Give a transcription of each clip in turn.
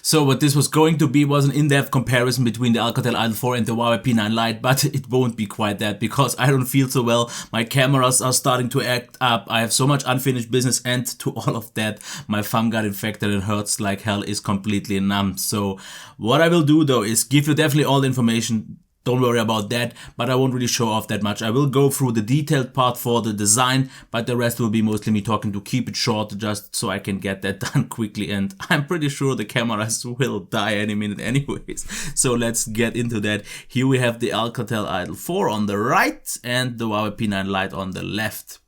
So what this was going to be was an in-depth comparison between the Alcatel Idol 4 and the Huawei P9 Lite, but it won't be quite that because I don't feel so well. My cameras are starting to act up. I have so much unfinished business, and to all of that, my thumb got infected and hurts like hell, is completely numb. So what I will do though is give you definitely all the information. Don't worry about that, but I won't really show off that much. I will go through the detailed part for the design, but the rest will be mostly me talking to keep it short, just so I can get that done quickly. And I'm pretty sure the cameras will die any minute anyways. So let's get into that. Here we have the Alcatel Idol 4 on the right and the Huawei P9 Lite on the left.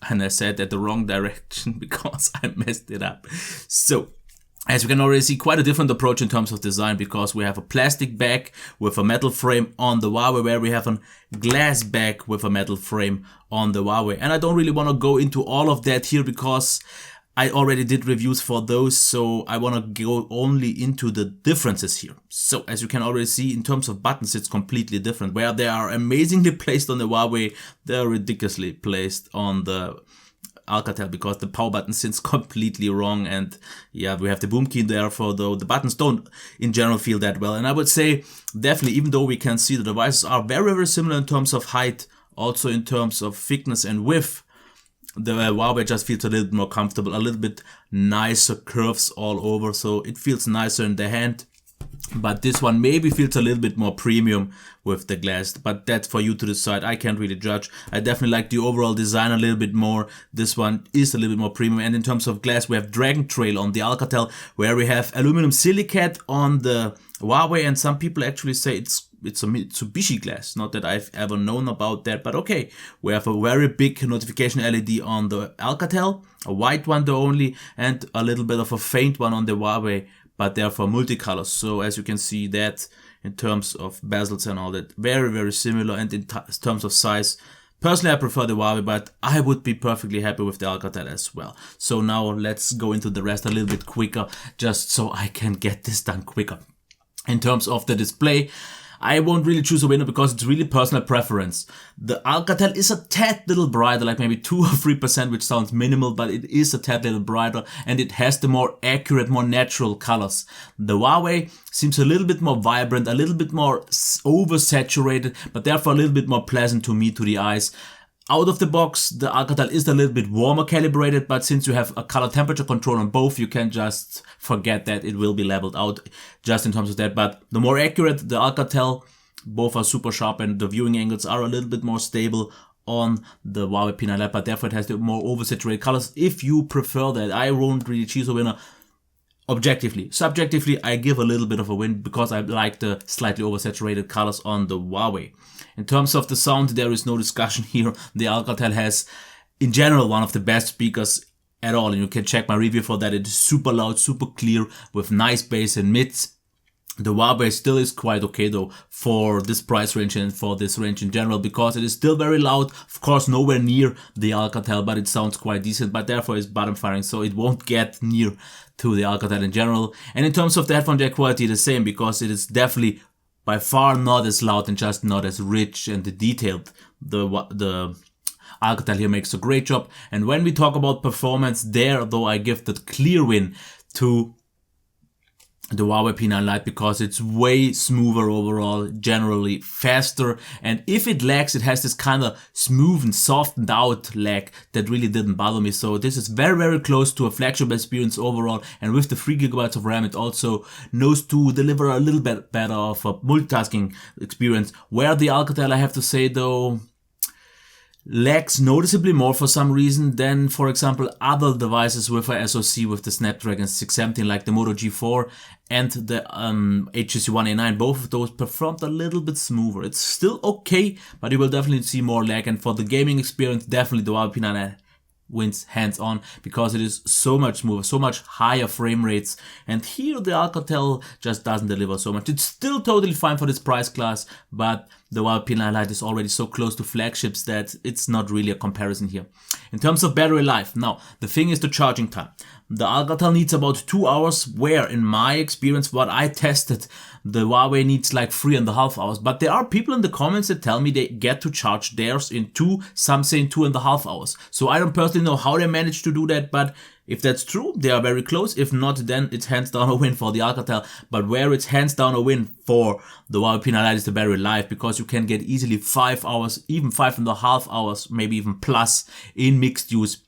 And I said that the wrong direction because I messed it up. So, as you can already see, quite a different approach in terms of design, because we have a plastic back with a metal frame on the Huawei, where we have a glass back with a metal frame on the Huawei. And I don't really want to go into all of that here because I already did reviews for those, so I want to go only into the differences here. So as you can already see, in terms of buttons, it's completely different. Where they are amazingly placed on the Huawei, they're ridiculously placed on the Alcatel, because the power button sits completely wrong, and yeah, we have the boom key there, for though the buttons don't in general feel that well. And I would say definitely, even though we can see the devices are very similar in terms of height, also in terms of thickness and width, the Huawei just feels a little bit more comfortable, a little bit nicer curves all over, so it feels nicer in the hand. But this one maybe feels a little bit more premium with the glass, but that's for you to decide. I can't really judge. I definitely like the overall design a little bit more. This one is a little bit more premium. And in terms of glass, we have Dragon Trail on the Alcatel, where we have aluminum silicate on the Huawei, and some people actually say it's a Mitsubishi glass. Not that I've ever known about that, but okay. We have a very big notification LED on the Alcatel, a white one though only, and a little bit of a faint one on the Huawei, but they're for multicolors. So as you can see, that in terms of bezels and all that, very similar. And in terms of size, personally I prefer the Huawei, but I would be perfectly happy with the Alcatel as well. So now let's go into the rest a little bit quicker, just so I can get this done quicker. In terms of the display, I won't really choose a winner because it's really personal preference. The Alcatel is a tad little brighter, like maybe 2 or 3%, which sounds minimal, but it is a tad little brighter, and it has the more accurate, more natural colors. The Huawei seems a little bit more vibrant, a little bit more oversaturated, but therefore a little bit more pleasant to me, to the eyes. Out of the box, the Alcatel is a little bit warmer calibrated, but since you have a color temperature control on both, you can just forget that. It will be leveled out just in terms of that. But the more accurate, the Alcatel, both are super sharp, and the viewing angles are a little bit more stable on the Huawei P9 Lite, but therefore it has the more oversaturated colors. If you prefer that, I won't really choose a winner. Objectively. Subjectively, I give a little bit of a win because I like the slightly oversaturated colors on the Huawei. In terms of the sound, there is no discussion here. The Alcatel has, in general, one of the best speakers at all, and you can check my review for that. It is super loud, super clear, with nice bass and mids. The Huawei still is quite okay though for this price range and for this range in general, because it is still very loud. Of course, nowhere near the Alcatel, but it sounds quite decent, but therefore it's bottom firing, so it won't get near to the Alcatel in general. And in terms of the headphone jack quality, the same, because it is definitely by far not as loud and just not as rich and detailed. The Alcatel here makes a great job. And when we talk about performance, there though I give the clear win to the Huawei P9 Lite, because it's way smoother overall, generally faster, and if it lags, it has this kind of smooth and softened out lag that really didn't bother me. So this is very close to a flagship experience overall, and with the 3GB of RAM, it also knows to deliver a little bit better of a multitasking experience, where the Alcatel, I have to say though, lags noticeably more for some reason than, for example, other devices with a SoC with the Snapdragon 617, like the Moto G4 and the HTC One A9. Both of those performed a little bit smoother. It's still okay, but you will definitely see more lag, and for the gaming experience, definitely the Huawei P9 wins hands on, because it is so much smoother, so much higher frame rates, and here the Alcatel just doesn't deliver so much. It's still totally fine for this price class, but the Huawei P9 Lite is already so close to flagships that it's not really a comparison here. In terms of battery life, now the thing is the charging time. The Alcatel needs about 2 hours, where in my experience, what I tested, the Huawei needs like 3.5 hours. But there are people in the comments that tell me they get to charge theirs in 2, some say in 2.5 hours. So I don't personally know how they managed to do that, but If that's true, they are very close. If not, then it's hands down a win for the Alcatel. But where it's hands down a win for the Huawei P9 Lite is the battery life, because you can get easily 5 hours, even 5.5 hours, maybe even plus in mixed use,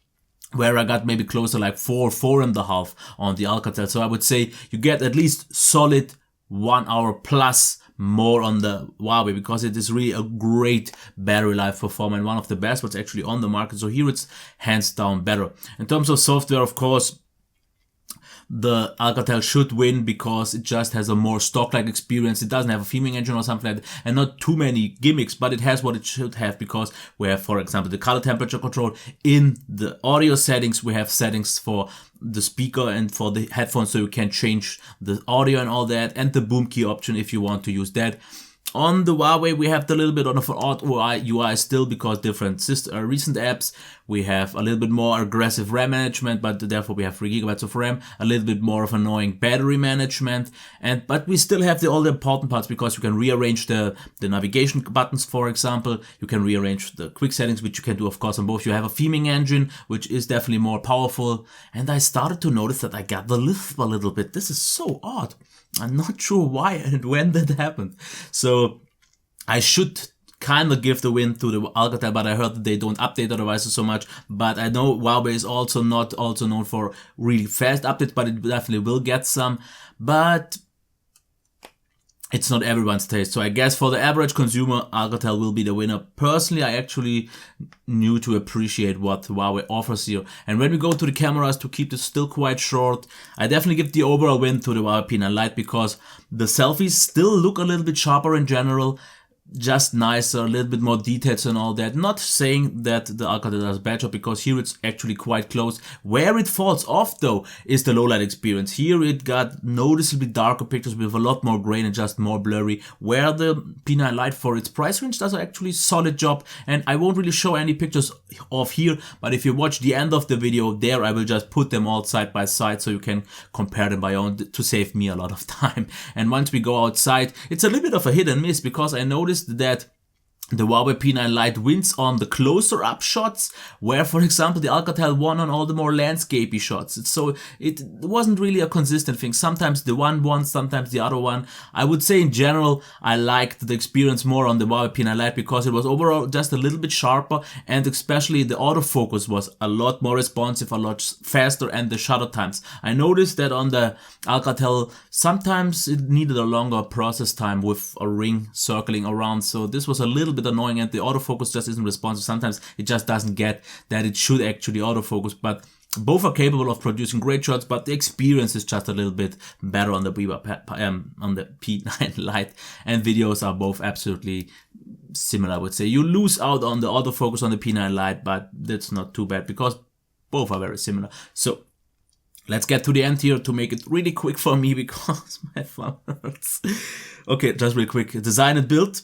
where I got maybe closer like 4.5 on the Alcatel. So I would say you get at least solid 1 hour plus more on the Huawei, because it is really a great battery life performance and one of the best what's actually on the market. So here it's hands down better. In terms of software, of course, the Alcatel should win because it just has a more stock-like experience. It doesn't have a theming engine or something like that, and not too many gimmicks, but it has what it should have, because we have, for example, the color temperature control. In the audio settings, we have settings for the speaker and for the headphones, so you can change the audio and all that, and the boom key option if you want to use that. On the Huawei, we have the little bit of an odd UI still, because different recent apps. We have a little bit more aggressive RAM management, but therefore we have 3 GB of RAM, a little bit more of annoying battery management, but we still have all the important parts, because you can rearrange the navigation buttons, for example. You can rearrange the quick settings, which you can do, of course, on both. You have a theming engine, which is definitely more powerful. And I started to notice that I got the lisp a little bit. This is so odd. I'm not sure why and when that happened. So I should kind of give the win to the Alcatel, but I heard that they don't update their devices so much. But I know Huawei is also not known for really fast updates, but it definitely will get some. But it's not everyone's taste. So I guess for the average consumer, Alcatel will be the winner. Personally, I actually knew to appreciate what Huawei offers here. And when we go to the cameras, to keep this still quite short, I definitely give the overall win to the Huawei P9 Lite, because the selfies still look a little bit sharper in general. Just nicer, a little bit more details and all that. Not saying that the Alcatel does a bad job, because here it's actually quite close. Where it falls off though is the low light experience. Here it got noticeably darker pictures with a lot more grain and just more blurry, where the P9 Lite for its price range does an actually solid job. And I won't really show any pictures of here, but if you watch the end of the video there, I will just put them all side by side so you can compare them by own, to save me a lot of time. And once we go outside, it's a little bit of a hit and miss, because I noticed that the Huawei P9 Lite wins on the closer up shots, where, for example, the Alcatel won on all the more landscapey shots. So it wasn't really a consistent thing. Sometimes the one won, sometimes the other one. I would say in general, I liked the experience more on the Huawei P9 Lite, because it was overall just a little bit sharper, and especially the autofocus was a lot more responsive, a lot faster, and the shutter times. I noticed that on the Alcatel, sometimes it needed a longer process time with a ring circling around. So this was a little bit annoying, and the autofocus just isn't responsive. Sometimes it just doesn't get that it should actually autofocus, but both are capable of producing great shots, but the experience is just a little bit better on the P9 Lite, and videos are both absolutely similar. I would say you lose out on the autofocus on the P9 Lite, but that's not too bad, because both are very similar. So let's get to the end here to make it really quick for me, because my thumb hurts. Okay, just real quick. Design and build.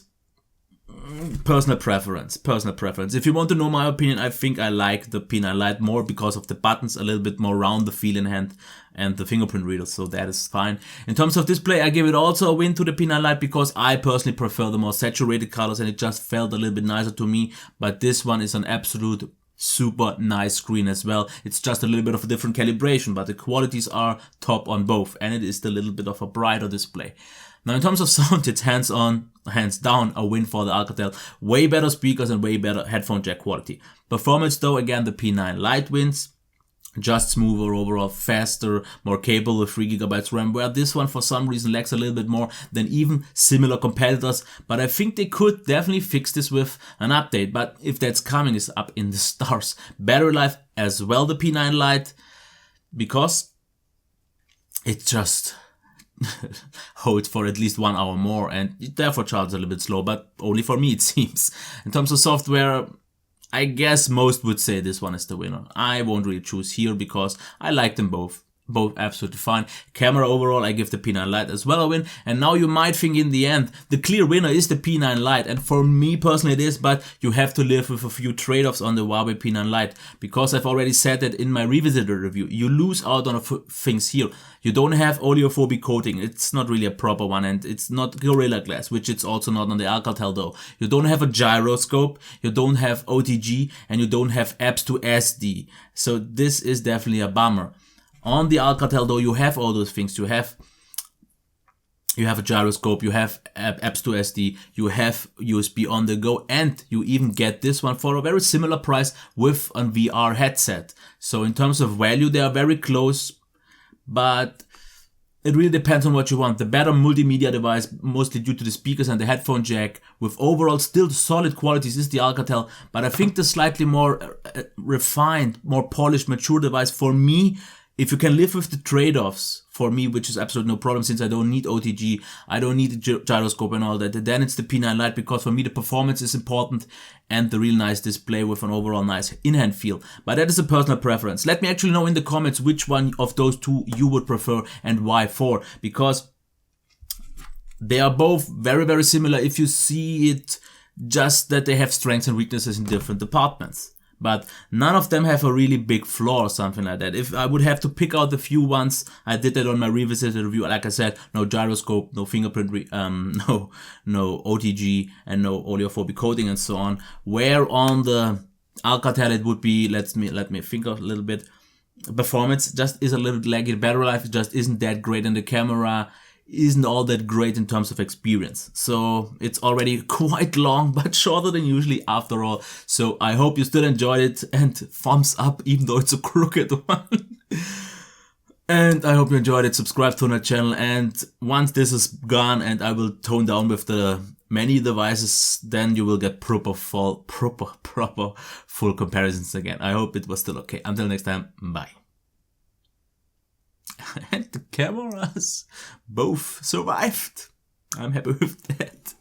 Personal preference. If you want to know my opinion, I think I like the P9 Lite more because of the buttons, a little bit more round, the feel in hand, and the fingerprint reader, so that is fine. In terms of display, I give it also a win to the P9 Lite, because I personally prefer the more saturated colors, and it just felt a little bit nicer to me. But this one is an absolute super nice screen as well. It's just a little bit of a different calibration, but the qualities are top on both, and it is a little bit of a brighter display. Now in terms of sound, it's hands down a win for the Alcatel. Way better speakers and way better headphone jack quality. Performance though, again, the P9 Lite wins. Just smoother overall, faster, more capable with 3 GB RAM, where this one for some reason lacks a little bit more than even similar competitors. But I think they could definitely fix this with an update, but if that's coming, is up in the stars. Battery life as well, the P9 Lite, because it just holds for at least 1 hour more, and it therefore charges a little bit slow, but only for me it seems. In terms of software, I guess most would say this one is the winner. I won't really choose here, because I like them both both absolutely fine. Camera overall, I give the P9 Lite as well a win. And now you might think in the end, the clear winner is the P9 Lite. And for me personally it is, but you have to live with a few trade-offs on the Huawei P9 Lite. Because I've already said that in my revisited review, you lose out on things here. You don't have oleophobic coating, it's not really a proper one, and it's not Gorilla Glass, which it's also not on the Alcatel though. You don't have a gyroscope, you don't have OTG, and you don't have apps to SD. So this is definitely a bummer. On the Alcatel though, you have all those things. You have a gyroscope, you have apps to SD, you have USB on the go, and you even get this one for a very similar price with a VR headset. So in terms of value, they are very close, but it really depends on what you want. The better multimedia device, mostly due to the speakers and the headphone jack, with overall still solid qualities, is the Alcatel. But I think the slightly more refined, more polished, mature device for me, if you can live with the trade-offs, for me, which is absolutely no problem since I don't need OTG, I don't need the gyroscope and all that, then it's the P9 Lite, because for me the performance is important and the real nice display with an overall nice in-hand feel. But that is a personal preference. Let me actually know in the comments which one of those two you would prefer and why for, because they are both very, very similar if you see it, just that they have strengths and weaknesses in different departments. But none of them have a really big flaw or something like that. If I would have to pick out the few ones, I did that on my revisited review. Like I said, no gyroscope, no fingerprint, no OTG, and no oleophobic coating and so on. Where on the Alcatel it would be, let me think a little bit. Performance just is a little laggy. Battery life just isn't that great, and the camera isn't all that great in terms of experience. So it's already quite long, but shorter than usually after all. So I hope you still enjoyed it, and thumbs up even though it's a crooked one. And I hope you enjoyed it. Subscribe to my channel, and once this is gone and I will tone down with the many devices, then you will get proper full comparisons again. I hope it was still okay. Until next time, bye. And the cameras both survived. I'm happy with that.